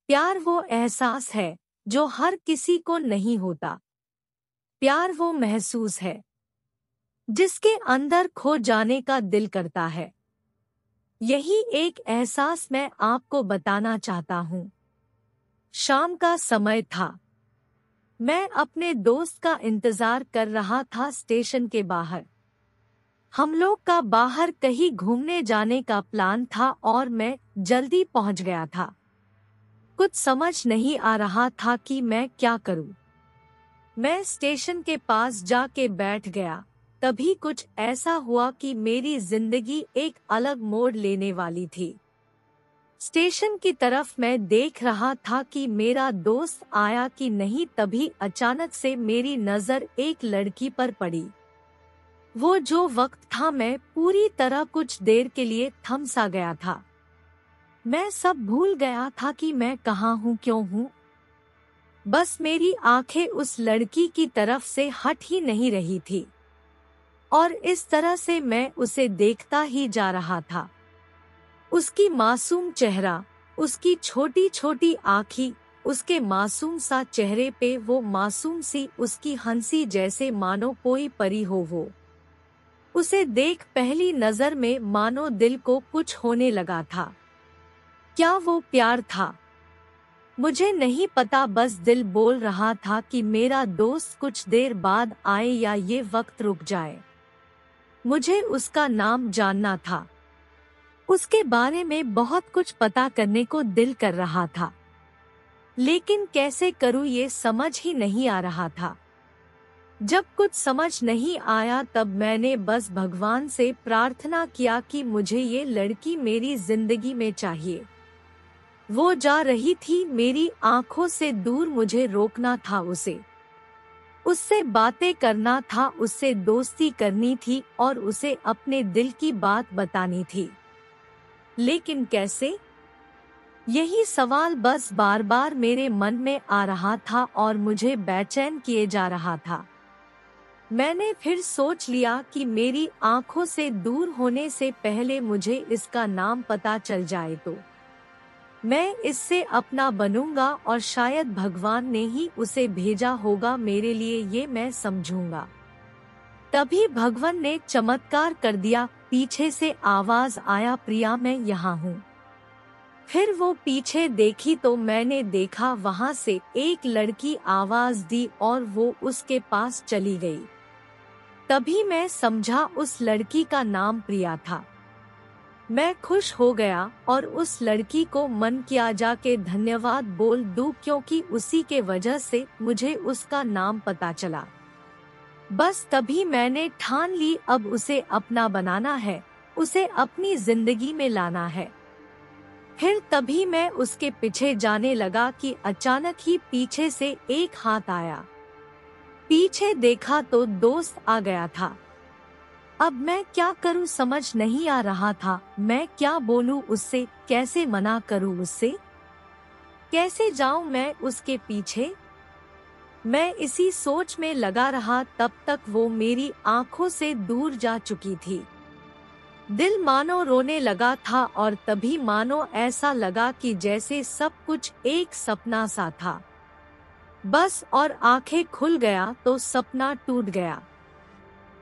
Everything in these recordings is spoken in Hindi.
प्यार वो एहसास है जो हर किसी को नहीं होता। प्यार वो महसूस है जिसके अंदर खो जाने का दिल करता है। यही एक एहसास मैं आपको बताना चाहता हूँ। शाम का समय था। मैं अपने दोस्त का इंतजार कर रहा था स्टेशन के बाहर। हम लोग का बाहर कहीं घूमने जाने का प्लान था और मैं जल्दी पहुंच गया था। कुछ समझ नहीं आ रहा था कि मैं क्या करूं। मैं स्टेशन के पास जाके बैठ गया। तभी कुछ ऐसा हुआ कि मेरी जिंदगी एक अलग मोड़ लेने वाली थी। स्टेशन की तरफ मैं देख रहा था कि मेरा दोस्त आया कि नहीं, तभी अचानक से मेरी नजर एक लड़की पर पड़ी। वो जो वक्त था, मैं पूरी तरह कुछ देर के लिए थम सा गया था। मैं सब भूल गया था कि मैं कहाँ हूँ, क्यों हूँ। बस मेरी आंखें उस लड़की की तरफ से हट ही नहीं रही थी और इस तरह से मैं उसे देखता ही जा रहा था। उसकी मासूम चेहरा, उसकी छोटी छोटी आँखें, उसके मासूम सा चेहरे पे वो मासूम सी उसकी हंसी, जैसे मानो कोई परी हो वो। उसे देख पहली नजर में मानो दिल को कुछ होने लगा था। क्या वो प्यार था? मुझे नहीं पता, बस दिल बोल रहा था कि मेरा दोस्त कुछ देर बाद आए या ये वक्त रुक जाए। मुझे उसका नाम जानना था। उसके बारे में बहुत कुछ पता करने को दिल कर रहा था, लेकिन कैसे करूं ये समझ ही नहीं आ रहा था। जब कुछ समझ नहीं आया तब मैंने बस भगवान से प्रार्थना किया कि मुझे ये लड़की मेरी जिंदगी में चाहिए। वो जा रही थी मेरी आंखों से दूर, मुझे रोकना था उसे। उससे बातें करना था, उससे दोस्ती करनी थी और उसे अपने दिल की बात बतानी थी। लेकिन कैसे? यही सवाल बस बार बार मेरे मन में आ रहा था और मुझे बेचैन किए जा रहा था। मैंने फिर सोच लिया कि मेरी आंखों से दूर होने से पहले मुझे इसका नाम पता चल जाए तो मैं इससे अपना बनूंगा और शायद भगवान ने ही उसे भेजा होगा मेरे लिए, ये मैं समझूंगा। तभी भगवान ने चमत्कार कर दिया। पीछे से आवाज आया, प्रिया मैं यहाँ हूँ। फिर वो पीछे देखी तो मैंने देखा वहाँ से एक लड़की आवाज दी और वो उसके पास चली गई। तभी मैं समझा उस लड़की का नाम प्रिया था। मैं खुश हो गया और उस लड़की को मन किया जाके धन्यवाद बोल दूं, क्योंकि उसी के वजह से मुझे उसका नाम पता चला। बस तभी मैंने ठान ली, अब उसे अपना बनाना है, उसे अपनी जिंदगी में लाना है। फिर तभी मैं उसके पीछे जाने लगा कि अचानक ही पीछे से एक हाथ आया। पीछे देखा तो दोस्त आ गया था। अब मैं क्या करूं समझ नहीं आ रहा था। मैं क्या बोलूं उससे, कैसे मना करूं उससे, कैसे जाऊं मैं उसके पीछे। मैं इसी सोच में लगा रहा, तब तक वो मेरी आंखों से दूर जा चुकी थी। दिल मानो रोने लगा था और तभी मानो ऐसा लगा कि जैसे सब कुछ एक सपना सा था। बस और आंखें खुल गया तो सपना टूट गया।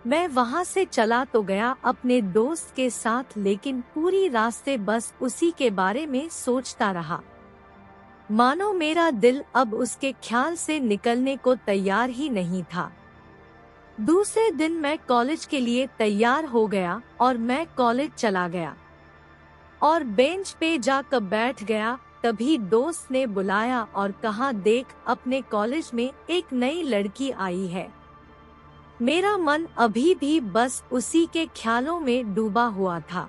मैं वहां से चला तो गया अपने दोस्त के साथ, लेकिन पूरी रास्ते बस उसी के बारे में सोचता रहा। मानो मेरा दिल अब उसके ख्याल से निकलने को तैयार ही नहीं था। दूसरे दिन मैं कॉलेज के लिए तैयार हो गया और मैं कॉलेज चला गया और बेंच पे जाकर बैठ गया। तभी दोस्त ने बुलाया और कहा, देख अपने कॉलेज में एक नई लड़की आई है। मेरा मन अभी भी बस उसी के ख्यालों में डूबा हुआ था।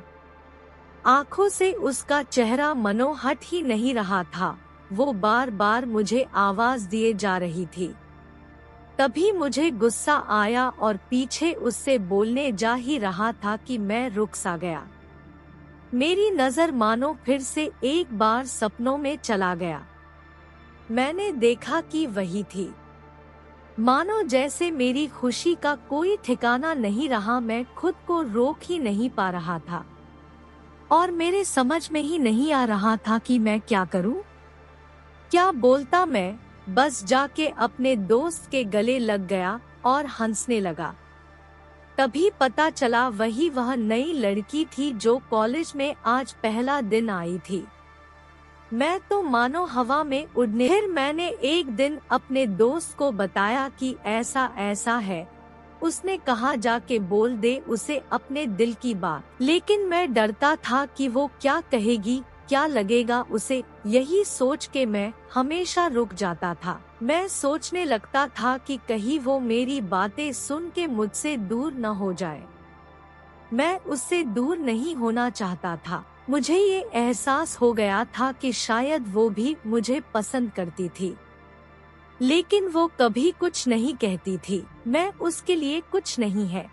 आंखों से उसका चेहरा मनो हट ही नहीं रहा था। वो बार बार मुझे आवाज दिए जा रही थी। तभी मुझे गुस्सा आया और पीछे उससे बोलने जा ही रहा था कि मैं रुक सा गया। मेरी नजर मानो फिर से एक बार सपनों में चला गया। मैंने देखा कि वही थी। मानो जैसे मेरी खुशी का कोई ठिकाना नहीं रहा। मैं खुद को रोक ही नहीं पा रहा था और मेरे समझ में ही नहीं आ रहा था कि मैं क्या करूं। क्या बोलता मैं, बस जाके अपने दोस्त के गले लग गया और हंसने लगा। तभी पता चला वह नई लड़की थी जो कॉलेज में आज पहला दिन आई थी। मैं तो मानो हवा में उड़ने। फिर मैंने एक दिन अपने दोस्त को बताया कि ऐसा ऐसा है। उसने कहा जाके बोल दे उसे अपने दिल की बात। लेकिन मैं डरता था कि वो क्या कहेगी, क्या लगेगा उसे। यही सोच के मैं हमेशा रुक जाता था। मैं सोचने लगता था कि कहीं वो मेरी बातें सुन के मुझसे दूर न हो जाए। मैं उससे दूर नहीं होना चाहता था। मुझे ये एहसास हो गया था कि शायद वो भी मुझे पसंद करती थी, लेकिन वो कभी कुछ नहीं कहती थी। मैं उसके लिए कुछ नहीं है,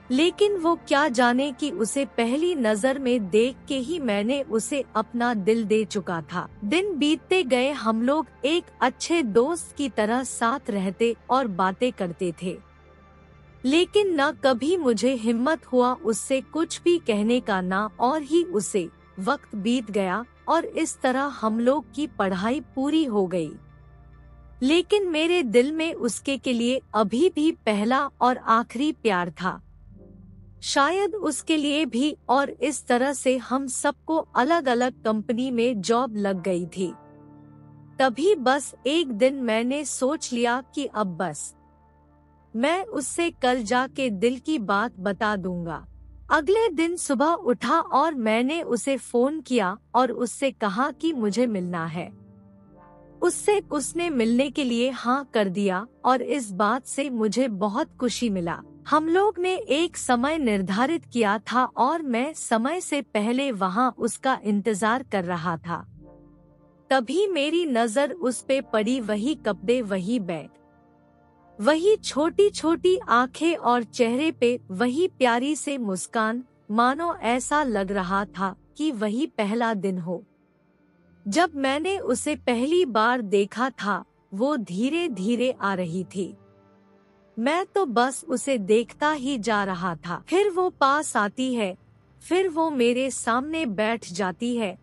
लेकिन वो क्या जाने कि उसे पहली नजर में देख के ही मैंने उसे अपना दिल दे चुका था। दिन बीतते गए, हम लोग एक अच्छे दोस्त की तरह साथ रहते और बातें करते थे, लेकिन न कभी मुझे हिम्मत हुआ उससे कुछ भी कहने का। ना और ही उसे वक्त बीत गया और इस तरह हम लोग की पढ़ाई पूरी हो गई। लेकिन मेरे दिल में उसके के लिए अभी भी पहला और आखिरी प्यार था। शायद उसके लिए भी। और इस तरह से हम सबको अलग अलग कंपनी में जॉब लग गई थी। तभी बस एक दिन मैंने सोच लिया कि अब बस मैं उससे कल जाके दिल की बात बता दूंगा। अगले दिन सुबह उठा और मैंने उसे फोन किया और उससे कहा कि मुझे मिलना है। उसने मिलने के लिए हाँ कर दिया और इस बात से मुझे बहुत खुशी मिला। हम लोग ने एक समय निर्धारित किया था और मैं समय से पहले वहाँ उसका इंतजार कर रहा था। तभी मेरी नजर उस पे पड़ी। वही कपड़े, वही बैग, वही छोटी छोटी आंखें और चेहरे पे वही प्यारी से मुस्कान। मानो ऐसा लग रहा था कि वही पहला दिन हो जब मैंने उसे पहली बार देखा था। वो धीरे धीरे आ रही थी। मैं तो बस उसे देखता ही जा रहा था। फिर वो पास आती है, फिर वो मेरे सामने बैठ जाती है।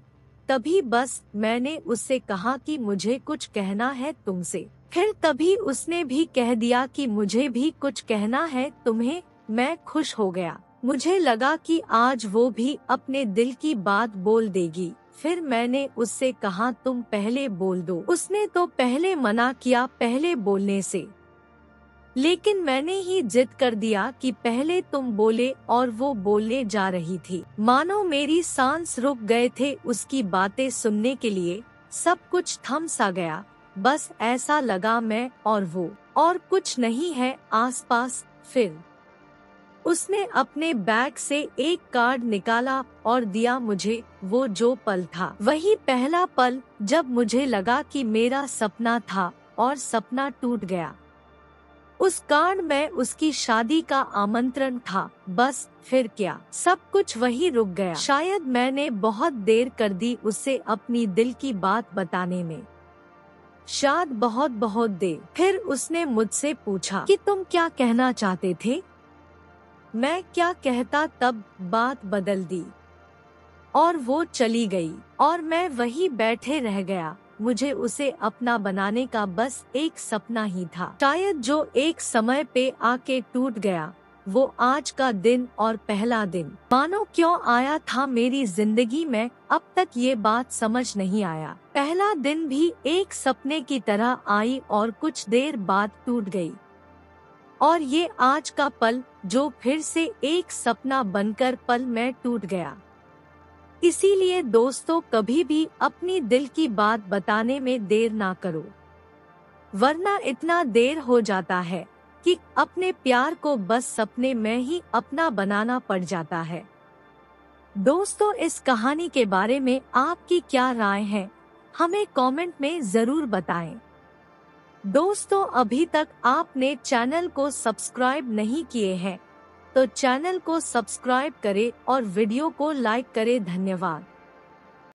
तभी बस मैंने उससे कहा कि मुझे कुछ कहना है तुमसे। फिर तभी उसने भी कह दिया कि मुझे भी कुछ कहना है तुम्हें। मैं खुश हो गया। मुझे लगा कि आज वो भी अपने दिल की बात बोल देगी। फिर मैंने उससे कहा तुम पहले बोल दो। उसने तो पहले मना किया पहले बोलने से, लेकिन मैंने ही जिद कर दिया कि पहले तुम बोले और वो बोलने जा रही थी। मानो मेरी सांस रुक गए थे उसकी बातें सुनने के लिए। सब कुछ थम सा गया। बस ऐसा लगा मैं और वो और कुछ नहीं है आसपास। फिर उसने अपने बैग से एक कार्ड निकाला और दिया मुझे। वो जो पल था वही पहला पल जब मुझे लगा कि मेरा सपना था और सपना टूट गया। उस कार्ड में उसकी शादी का आमंत्रण था। बस फिर क्या, सब कुछ वही रुक गया। शायद मैंने बहुत देर कर दी उससे अपनी दिल की बात बताने में, शायद बहुत बहुत देर। फिर उसने मुझसे पूछा कि तुम क्या कहना चाहते थे। मैं क्या कहता, तब बात बदल दी और वो चली गई और मैं वही बैठे रह गया। मुझे उसे अपना बनाने का बस एक सपना ही था, शायद जो एक समय पे आके टूट गया। वो आज का दिन और पहला दिन मानो क्यों आया था मेरी जिंदगी में, अब तक ये बात समझ नहीं आया। पहला दिन भी एक सपने की तरह आई और कुछ देर बाद टूट गई। और ये आज का पल जो फिर से एक सपना बनकर पल में टूट गया। इसीलिए दोस्तों, कभी भी अपनी दिल की बात बताने में देर ना करो, वरना इतना देर हो जाता है कि अपने प्यार को बस सपने में ही अपना बनाना पड़ जाता है। दोस्तों, इस कहानी के बारे में आपकी क्या राय है, हमें कमेंट में जरूर बताएं। दोस्तों, अभी तक आपने चैनल को सब्सक्राइब नहीं किए हैं तो चैनल को सब्सक्राइब करें और वीडियो को लाइक करें। धन्यवाद।